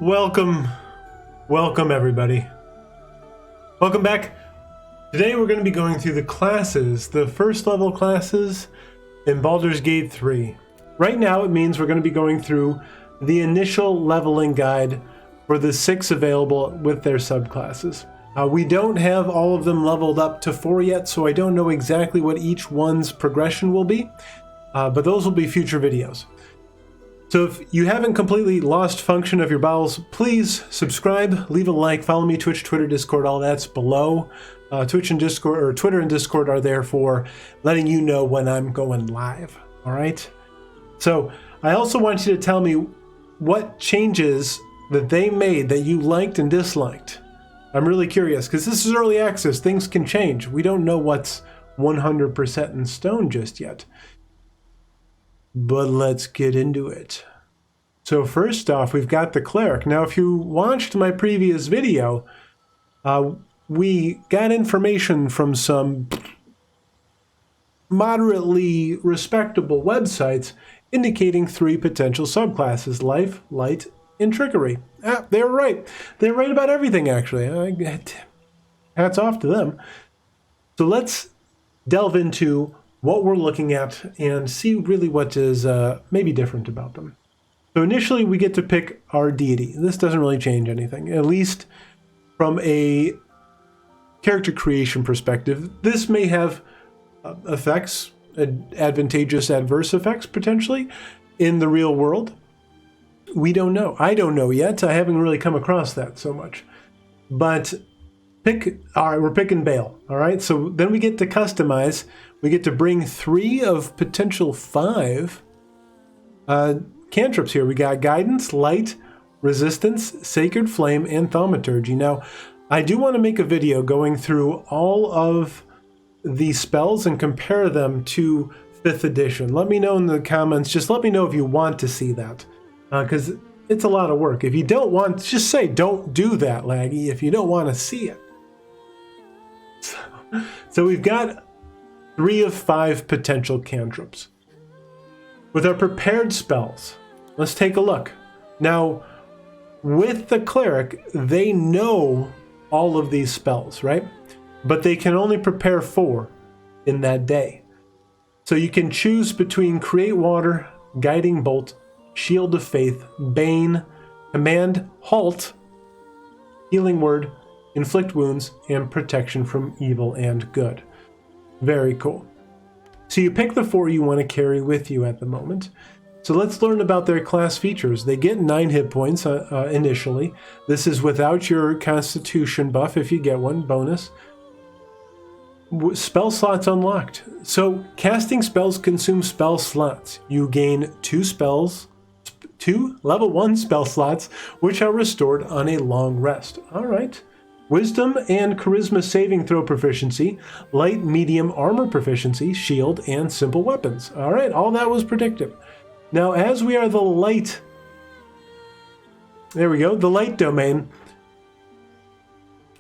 Welcome everybody. Welcome back. Today we're going to be going through the classes, the first level classes in Baldur's Gate 3. Right now it means we're going to be going through the initial leveling guide for the 6 available with their subclasses. We don't have all of them leveled up to 4 yet, so I don't know exactly what each one's progression will be, but those will be future videos. So if you haven't completely lost function of your bowels, please subscribe, leave a like, follow me, Twitch, Twitter, Discord, all that's below. Twitch and Discord, or Twitter and Discord are there for letting you know when I'm going live, all right? So I also want you to tell me what changes that they made that you liked and disliked. I'm really curious, because this is early access, things can change. We don't know what's 100% in stone just yet. But let's get into it. So first off, we've got the Cleric. Now, if you watched my previous video, we got information from some moderately respectable websites indicating 3 potential subclasses: Life, Light, and Trickery. They were right. They're right about everything, actually. Hats off to them. So let's delve into what we're looking at and see really what is maybe different about them. So initially we get to pick our deity. This doesn't really change anything, at least from a character creation perspective. This may have effects, advantageous, adverse effects potentially in the real world. We don't know. I don't know yet. I haven't really come across that so much. But all right, we're picking Baal. All right, so then we get to customize. We get to bring 3 of potential 5 cantrips here. We got Guidance, Light, Resistance, Sacred Flame, and Thaumaturgy. Now, I do want to make a video going through all of the spells and compare them to 5th edition. Let me know in the comments. Just let me know if you want to see that, because it's a lot of work. If you don't want, just say, don't do that, Laggy, if you don't want to see it. So we've got 3 of 5 potential cantrips. With our prepared spells, let's take a look. Now, with the Cleric, they know all of these spells, right? But they can only prepare 4 in that day. So you can choose between Create Water, Guiding Bolt, Shield of Faith, Bane, Command, Halt, Healing Word, Inflict Wounds, and Protection from Evil and Good. Very cool. So you pick the 4 you want to carry with you at the moment. So let's learn about their class features. They get 9 hit points initially. This is without your Constitution buff if you get one, bonus. Spell slots unlocked. So casting spells consume spell slots. You gain 2 level 1 spell slots, which are restored on a long rest. All right. Wisdom and Charisma saving throw proficiency, light, medium armor proficiency, shield, and simple weapons. All right, all that was predictive. Now, as we are the light, there we go, the light domain,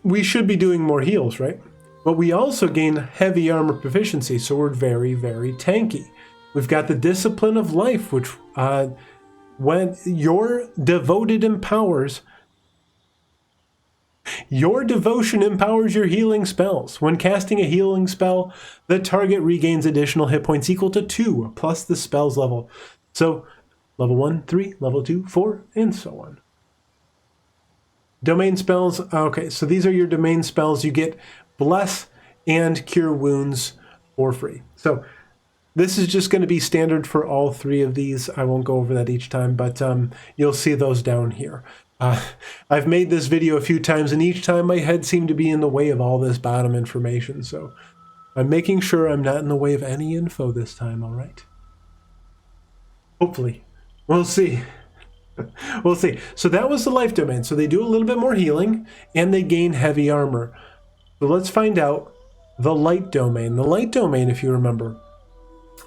we should be doing more heals, right? But we also gain heavy armor proficiency, so we're very, very tanky. We've got the Discipline of Life, which when your devoted empowers, your devotion empowers your healing spells. When casting a healing spell, the target regains additional hit points equal to 2 plus the spell's level. So level 1, 3, level 2, 4, and so on. Domain spells. Okay, so these are your domain spells. You get Bless and Cure Wounds for free. So this is just going to be standard for all 3 of these. I won't go over that each time, but you'll see those down here. I've made this video a few times, and each time my head seemed to be in the way of all this bottom information, so I'm making sure I'm not in the way of any info this time, all right? Hopefully. We'll see. We'll see. So that was the life domain. So they do a little bit more healing, and they gain heavy armor. So let's find out the light domain. The light domain, if you remember,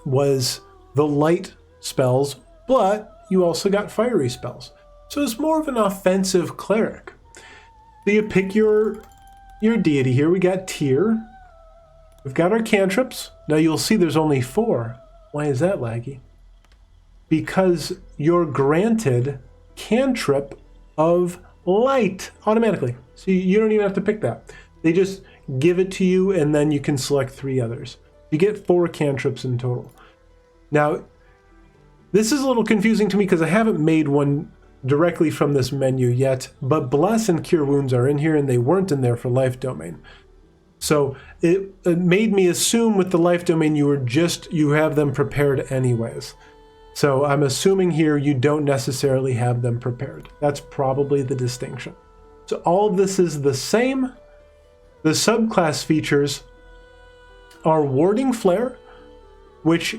was the light spells, but you also got fiery spells. So it's more of an offensive Cleric. So you pick your deity here. We got Tyr. We've got our cantrips. Now you'll see there's only 4. Why is that, Laggy? Because you're granted cantrip of light automatically. So you don't even have to pick that. They just give it to you, and then you can select 3 others. You get 4 cantrips in total. Now, this is a little confusing to me because I haven't made one directly from this menu yet, but Bless and Cure Wounds are in here, and they weren't in there for Life Domain. So it made me assume with the Life Domain you have them prepared anyways. So I'm assuming here you don't necessarily have them prepared. That's probably the distinction. So all of this is the same. The subclass features are Warding Flare, which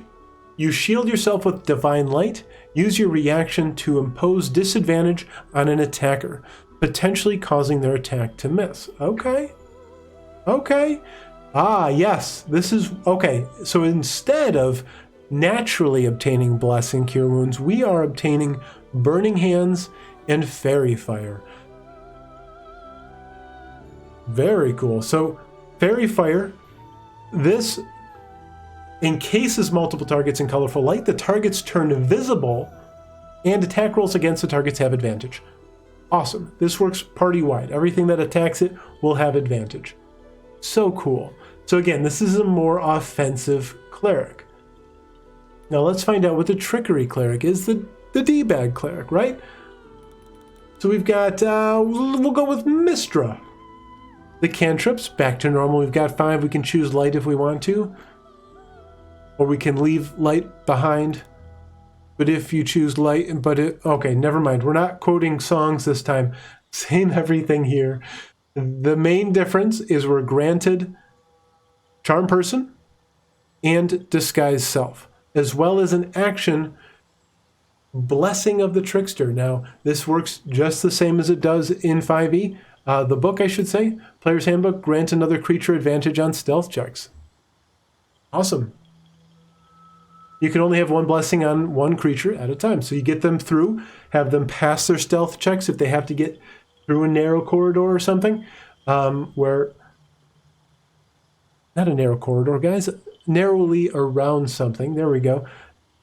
you shield yourself with Divine Light. Use your reaction to impose disadvantage on an attacker, potentially causing their attack to miss. Okay. Okay. Ah, yes. This is... Okay. So instead of naturally obtaining Blessing Cure Wounds, we are obtaining Burning Hands and Fairy Fire. Very cool. So Fairy Fire, this encases multiple targets in colorful light. The targets turn visible, and attack rolls against the targets have advantage. Awesome. This works party-wide. Everything that attacks it will have advantage. So cool. So again, this is a more offensive Cleric. Now let's find out what the Trickery Cleric is. The D-bag Cleric, right? So we've got, we'll go with Mistra. The cantrips, back to normal. We've got 5. We can choose light if we want to. Or we can leave light behind. But if you choose light, okay, never mind. We're not quoting songs this time. Same everything here. The main difference is we're granted Charm Person and Disguise Self, as well as an action, Blessing of the Trickster. Now, this works just the same as it does in 5e. The book, I should say, Player's Handbook, grant another creature advantage on stealth checks. Awesome. You can only have 1 blessing on 1 creature at a time. So you get them through, have them pass their stealth checks if they have to get through a narrow corridor or something. Not a narrow corridor, guys. Narrowly around something. There we go.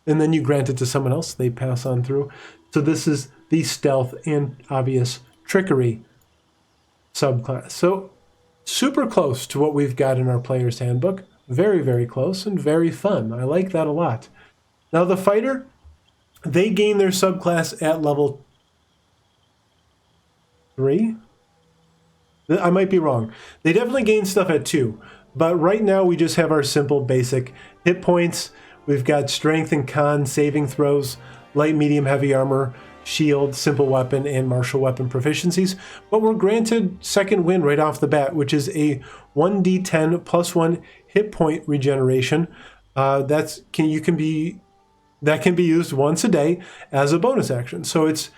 And then you grant it to someone else. They pass on through. So this is the stealth and obvious trickery subclass. So super close to what we've got in our Player's Handbook. Very, very close and very fun. I like that a lot. Now the fighter, they gain their subclass at level 3. I might be wrong. They definitely gain stuff at 2. But right now we just have our simple basic hit points. We've got strength and con saving throws, light, medium, heavy armor, shield, simple weapon, and martial weapon proficiencies. But we're granted second wind right off the bat, which is a 1d10 plus 1 hit point regeneration. That can be used once a day as a bonus action. So it's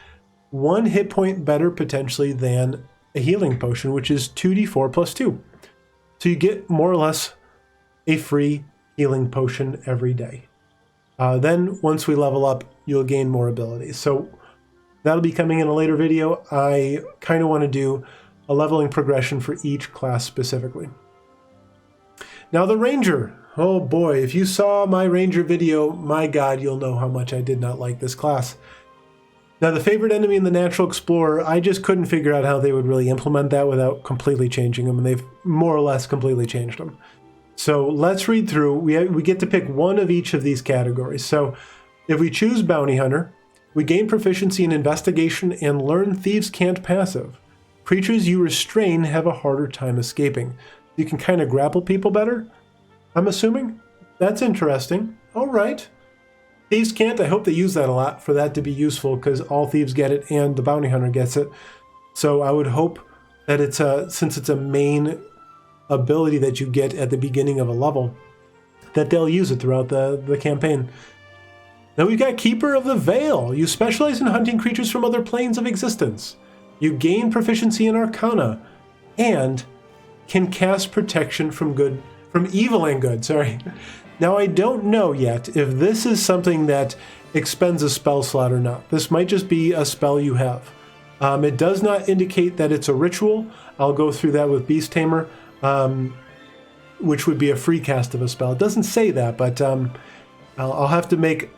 1 hit point better potentially than a healing potion, which is 2d4 plus 2. So you get more or less a free healing potion every day. Then once we level up, you'll gain more abilities. So that'll be coming in a later video. I kind of want to do a leveling progression for each class specifically. Now the Ranger. Oh boy, if you saw my Ranger video, my God, you'll know how much I did not like this class. Now the favorite enemy in the Natural Explorer, I just couldn't figure out how they would really implement that without completely changing them, and they've more or less completely changed them. So let's read through. We get to pick one of each of these categories. So if we choose Bounty Hunter, we gain proficiency in Investigation and learn Thieves' Cant passive. Creatures you restrain have a harder time escaping. You can kind of grapple people better, I'm assuming. That's interesting. All right. Thieves' Cant, I hope they use that a lot for that to be useful, because all thieves get it and the Bounty Hunter gets it. So I would hope that it's since it's a main ability that you get at the beginning of a level, that they'll use it throughout the campaign. Now we've got Keeper of the Veil. You specialize in hunting creatures from other planes of existence. You gain proficiency in Arcana and can cast protection from evil and good, sorry. Now I don't know yet if this is something that expends a spell slot or not. This might just be a spell you have. It does not indicate that it's a ritual. I'll go through that with Beast Tamer, which would be a free cast of a spell. It doesn't say that, but I'll have to make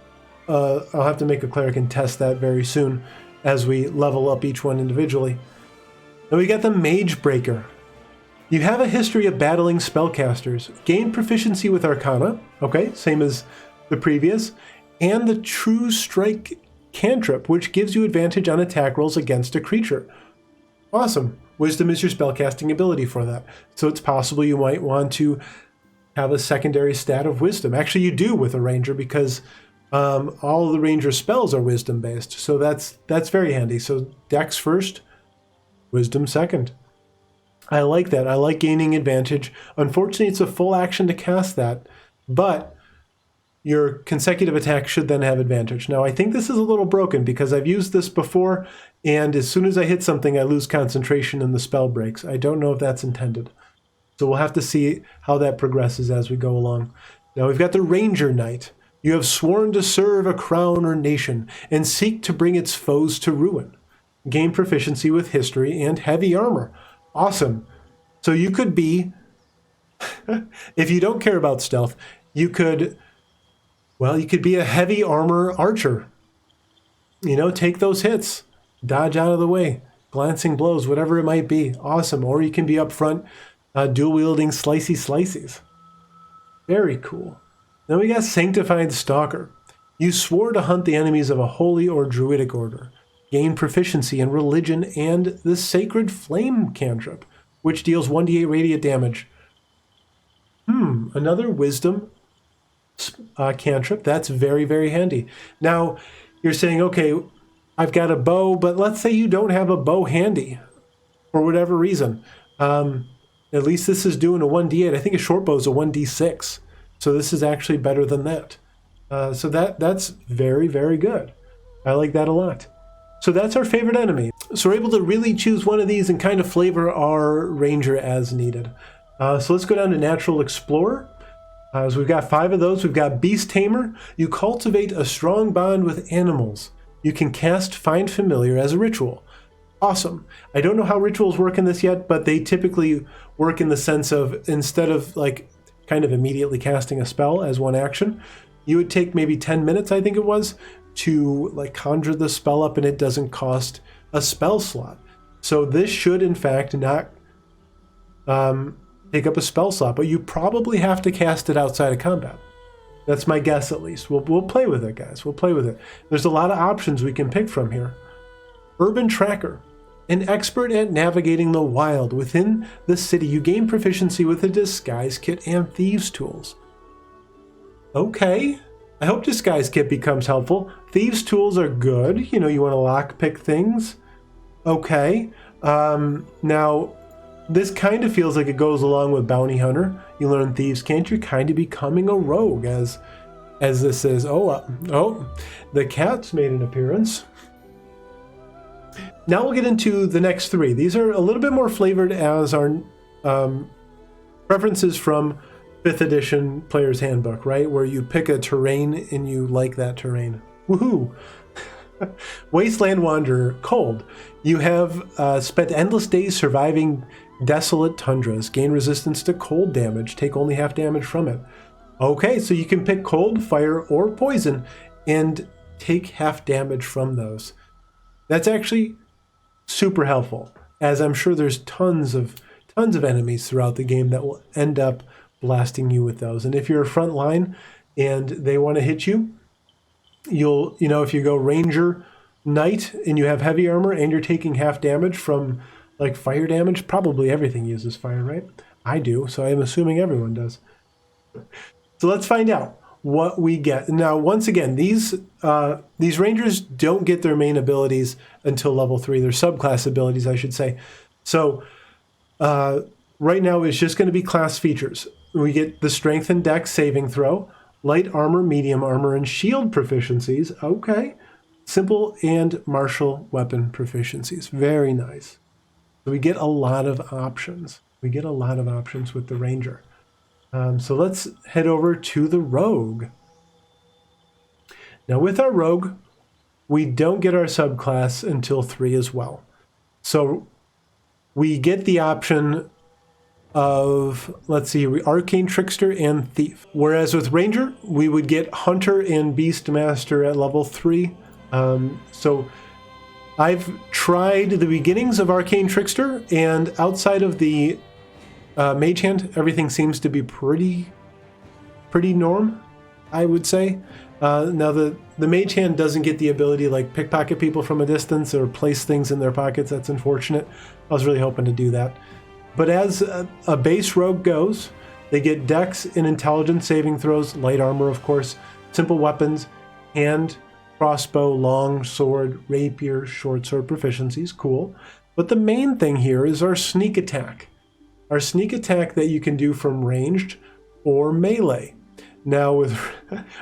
a cleric and test that very soon as we level up each one individually. Then we got the Mage Breaker. You have a history of battling spellcasters. Gain proficiency with Arcana, okay, same as the previous, and the True Strike cantrip, which gives you advantage on attack rolls against a creature. Awesome. Wisdom is your spellcasting ability for that. So it's possible you might want to have a secondary stat of Wisdom. Actually, you do with a Ranger because all of the Ranger spells are Wisdom based. So that's very handy. So Dex first, Wisdom second. I like that. I like gaining advantage. Unfortunately, it's a full action to cast that, but your consecutive attack should then have advantage. Now, I think this is a little broken because I've used this before, and as soon as I hit something, I lose concentration and the spell breaks. I don't know if that's intended. So we'll have to see how that progresses as we go along. Now, we've got the Ranger Knight. You have sworn to serve a crown or nation and seek to bring its foes to ruin. Gain proficiency with history and heavy armor. Awesome. So you could be, if you don't care about stealth, you could be a heavy armor archer. You know, take those hits, dodge out of the way, glancing blows, whatever it might be. Awesome. Or you can be up front, dual wielding slices. Very cool. Then we got Sanctified Stalker. You swore to hunt the enemies of a holy or druidic order. Gain proficiency in religion and the Sacred Flame cantrip, which deals 1d8 radiant damage. Another wisdom cantrip. That's very, very handy. Now, you're saying, okay, I've got a bow, but let's say you don't have a bow handy for whatever reason. At least this is doing a 1d8. I think a short bow is a 1d6. So this is actually better than that. So that's very, very good. I like that a lot. So that's our favorite enemy. So we're able to really choose one of these and kind of flavor our ranger as needed. So let's go down to Natural Explorer. So we've got 5 of those. We've got Beast Tamer. You cultivate a strong bond with animals. You can cast Find Familiar as a ritual. Awesome. I don't know how rituals work in this yet, but they typically work in the sense of instead of like kind of immediately casting a spell as one action, you would take maybe 10 minutes, I think it was, to like conjure the spell up, and it doesn't cost a spell slot. So this should in fact not take up a spell slot, but you probably have to cast it outside of combat. That's my guess, at least. We'll play with it, guys. We'll play with it. There's a lot of options we can pick from here. Urban Tracker. An expert at navigating the wild within the city, you gain proficiency with a disguise kit and thieves tools. Okay. I hope disguise kit becomes helpful. Thieves tools are good. You know, you want to lockpick things. Okay. Now, this kind of feels like it goes along with Bounty Hunter. You learn thieves can't. You're kind of becoming a rogue as this is. Oh, the cat's made an appearance. Now we'll get into the next 3. These are a little bit more flavored as our preferences from 5th edition Player's Handbook, right? Where you pick a terrain and you like that terrain. Woohoo! Wasteland Wanderer, cold. You have spent endless days surviving desolate tundras. Gain resistance to cold damage. Take only half damage from it. Okay, so you can pick cold, fire, or poison and take half damage from those. That's actually super helpful, as I'm sure there's tons of enemies throughout the game that will end up blasting you with those. And if you're a front line and they want to hit you, if you go Ranger Knight and you have heavy armor and you're taking half damage from like fire damage, probably everything uses fire, right? I do, so I'm assuming everyone does. So let's find out what we get. Now, once again, these Rangers don't get their main abilities until level 3. Their subclass abilities, I should say. So right now it's just going to be class features. We get the Strength and Dex saving throw, light armor, medium armor, and shield proficiencies. Okay. Simple and martial weapon proficiencies. Very nice. So we get a lot of options. We get a lot of options with the Ranger. So let's head over to the Rogue. Now with our Rogue, we don't get our subclass until 3 as well. So we get the option of, let's see, Arcane Trickster and Thief. Whereas with Ranger, we would get Hunter and Beastmaster at level 3. So I've tried the beginnings of Arcane Trickster, and outside of the Mage Hand, everything seems to be pretty norm, I would say. Now the Mage Hand doesn't get the ability to like pickpocket people from a distance or place things in their pockets. That's unfortunate. I was really hoping to do that. But as a base rogue goes, they get Dex and Intelligence saving throws, light armor of course, simple weapons, hand, crossbow, long sword, rapier, short sword proficiencies, cool. But the main thing here is our sneak attack. Our sneak attack that you can do from ranged or melee. Now with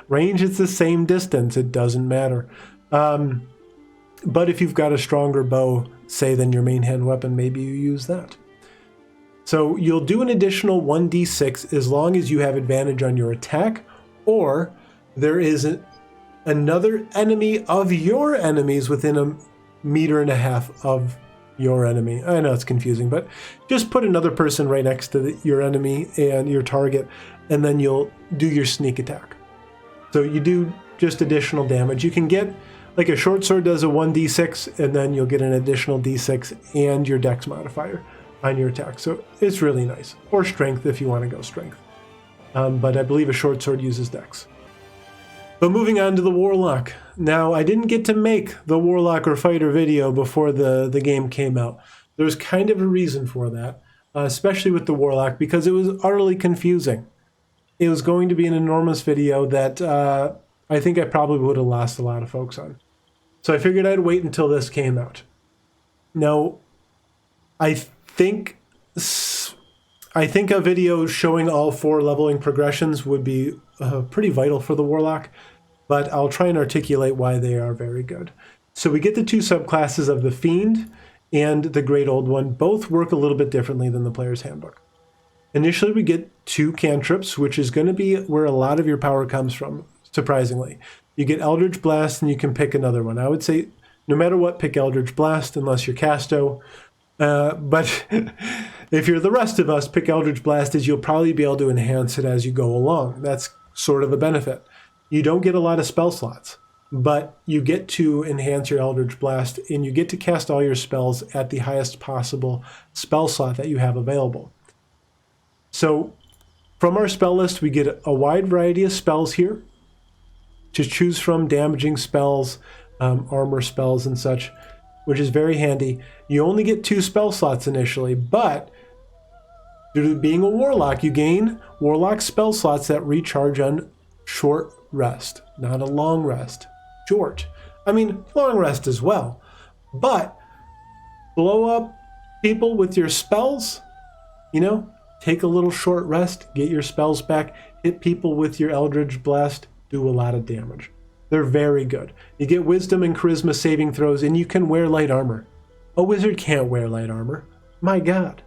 range, it's the same distance, it doesn't matter. But if you've got a stronger bow, say, than your main hand weapon, maybe you use that. So you'll do an additional 1d6 as long as you have advantage on your attack, or there is another enemy of your enemies within 1.5 meters of your enemy. I know it's confusing, but just put another person right next to your enemy and your target, and then you'll do your sneak attack. So you do just additional damage. You can get, like a short sword does a 1d6, and then you'll get an additional d6 and your dex modifier on your attack. So it's really nice. Or strength if you want to go strength. But I believe a short sword uses dex. But moving on to the Warlock. Now, I didn't get to make the Warlock or Fighter video before the game came out. There's kind of a reason for that, especially with the Warlock, because it was utterly confusing. It was going to be an enormous video that I think I probably would have lost a lot of folks on. So I figured I'd wait until this came out. Now, I think a video showing all 4 leveling progressions would be pretty vital for the Warlock, but I'll try and articulate why they are very good. So we get the 2 subclasses of the Fiend and the Great Old One. Both work a little bit differently than the player's handbook. Initially, we get 2 cantrips, which is going to be where a lot of your power comes from, surprisingly. You get Eldritch Blast, and you can pick another one. I would say, no matter what, pick Eldritch Blast, unless you're Casto. But if you're the rest of us, pick Eldritch Blast, as you'll probably be able to enhance it as you go along. That's sort of a benefit. You don't get a lot of spell slots, but you get to enhance your Eldritch Blast, and you get to cast all your spells at the highest possible spell slot that you have available. So from our spell list, we get a wide variety of spells here to choose from, damaging spells, armor spells and such, which is very handy. You only get 2 spell slots initially, but due to being a Warlock, you gain Warlock spell slots that recharge on short rest, not a long rest. Short. I mean, long rest as well. But blow up people with your spells, you know, take a little short rest, get your spells back, hit people with your Eldritch Blast, do a lot of damage. They're very good. You get wisdom and charisma saving throws, and you can wear light armor. A wizard can't wear light armor. My God.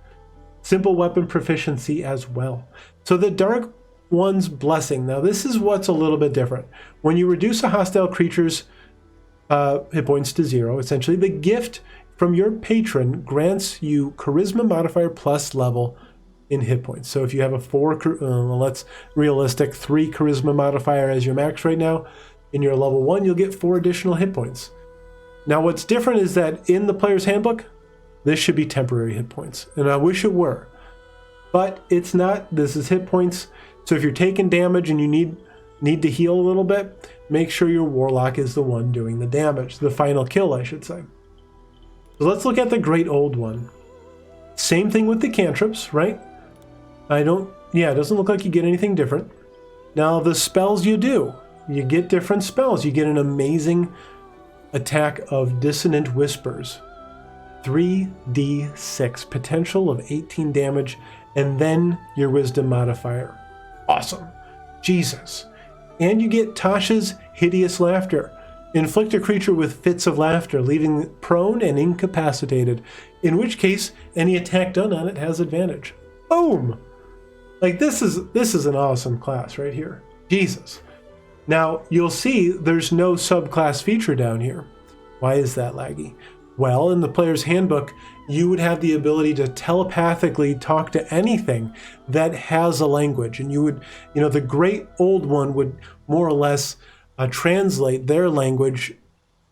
Simple weapon proficiency as well. So the Dark One's Blessing. Now this is what's a little bit different. When you reduce a hostile creature's hit points to 0, essentially the gift from your patron grants you charisma modifier plus level in hit points. So if you have a 3 charisma modifier as your max right now, in your level 1, you'll get 4 additional hit points. Now what's different is that in the player's handbook, this should be temporary hit points, and I wish it were, but it's not. This is hit points. So if you're taking damage and you need to heal a little bit, make sure your Warlock is the one doing the damage, the final kill, I should say. So let's look at the Great Old One. Same thing with the cantrips, right? It doesn't look like you get anything different. Now the spells you do. You get different spells. You get an amazing attack of Dissonant Whispers. 3d6, potential of 18 damage, and then your wisdom modifier. Awesome. Jesus. And you get Tasha's Hideous Laughter. Inflict a creature with fits of laughter, leaving prone and incapacitated, in which case any attack done on it has advantage. Boom! Like this is an awesome class right here. Jesus. Now, you'll see there's no subclass feature down here. Why is that laggy? Well, in the player's handbook, you would have the ability to telepathically talk to anything that has a language. And you would, the Great Old One would more or less translate their language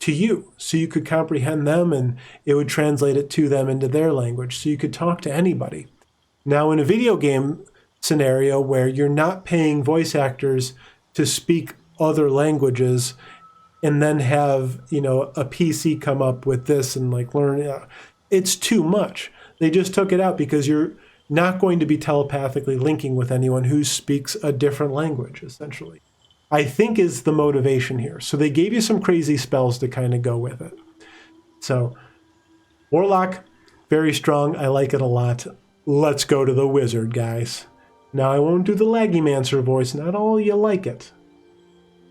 to you, so you could comprehend them and it would translate it to them into their language, so you could talk to anybody. Now, in a video game scenario where you're not paying voice actors to speak other languages and then have, you know, a PC come up with this and like learn, it's too much. They just took it out because you're not going to be telepathically linking with anyone who speaks a different language, essentially, I think is the motivation here. So they gave you some crazy spells to kind of go with it. So Warlock, very strong. I like it a lot. Let's go to the wizard, guys. Now I won't do the Laggymancer voice. Not all you like it,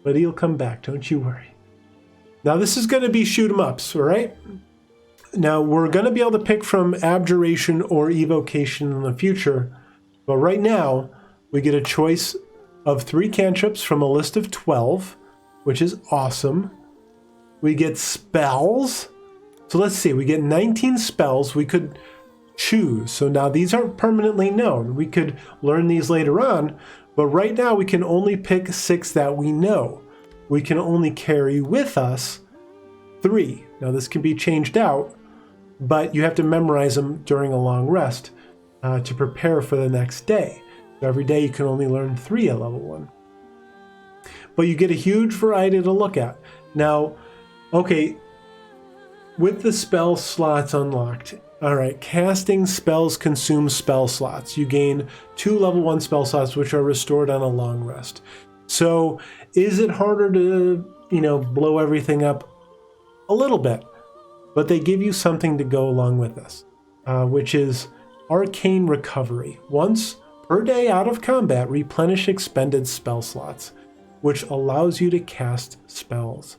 but he'll come back. Don't you worry. Now this is going to be shoot 'em ups, all right? Now we're going to be able to pick from Abjuration or Evocation in the future, but right now we get a choice of 3 cantrips from a list of 12, which is awesome. We get spells. So let's see, we get 19 spells we could choose. So now these aren't permanently known. We could learn these later on, but right now we can only pick 6 that we know. We can only carry with us 3. Now this can be changed out, but you have to memorize them during a long rest to prepare for the next day. So every day you can only learn 3 at level 1. But you get a huge variety to look at. Now, okay, with the spell slots unlocked, all right, casting spells consumes spell slots. You gain 2 level 1 spell slots, which are restored on a long rest. So is it harder to, you know, blow everything up? A little bit. But they give you something to go along with this, which is Arcane Recovery. Once per day out of combat, replenish expended spell slots, which allows you to cast spells.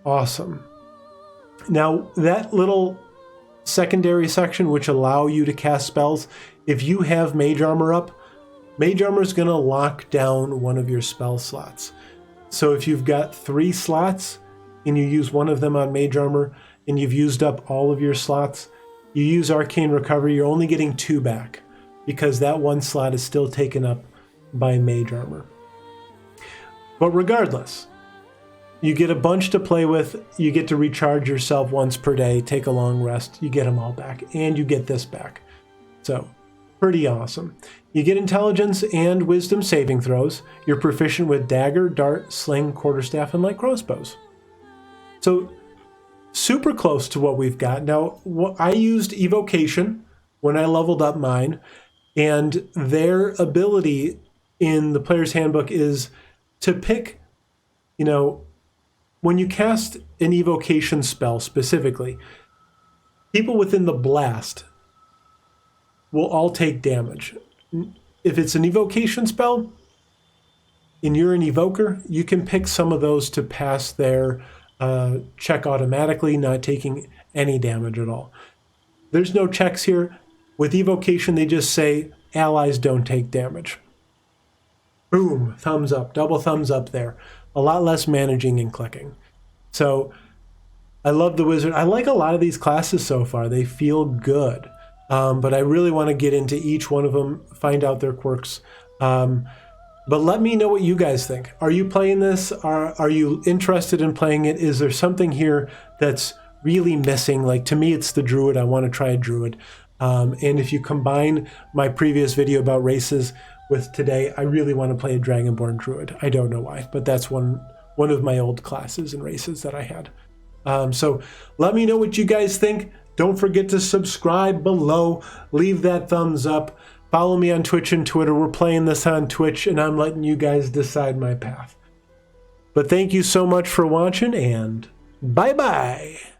Awesome. Now, that little secondary section, which allow you to cast spells, if you have Mage Armor up, Mage Armor is going to lock down one of your spell slots. So if you've got 3 slots and you use one of them on Mage Armor, and you've used up all of your slots, you use Arcane Recovery, you're only getting 2 back because that 1 slot is still taken up by Mage Armor. But regardless, you get a bunch to play with, you get to recharge yourself once per day, take a long rest, you get them all back, and you get this back. So, pretty awesome. You get Intelligence and Wisdom saving throws. You're proficient with Dagger, Dart, Sling, Quarterstaff, and Light Crossbows. So, super close to what we've got. Now, I used Evocation when I leveled up mine, and their ability in the player's handbook is to pick, you know, when you cast an Evocation spell specifically, people within the blast will all take damage. If it's an Evocation spell, and you're an Evoker, you can pick some of those to pass their check automatically, not taking any damage at all. There's no checks here. With Evocation, they just say allies don't take damage. Boom, thumbs up, double thumbs up there. A lot less managing and clicking. So I love the wizard. I like a lot of these classes so far. They feel good, but I really want to get into each one of them, find out their quirks. But let me know what you guys think. Are you playing this? Are you interested in playing it? Is there something here that's really missing? Like, to me, it's the druid. I want to try a druid. And if you combine my previous video about races with today, I really want to play a Dragonborn druid. I don't know why, but that's one of my old classes and races that I had. So let me know what you guys think. Don't forget to subscribe below. Leave that thumbs up. Follow me on Twitch and Twitter. We're playing this on Twitch, and I'm letting you guys decide my path. But thank you so much for watching, and bye-bye.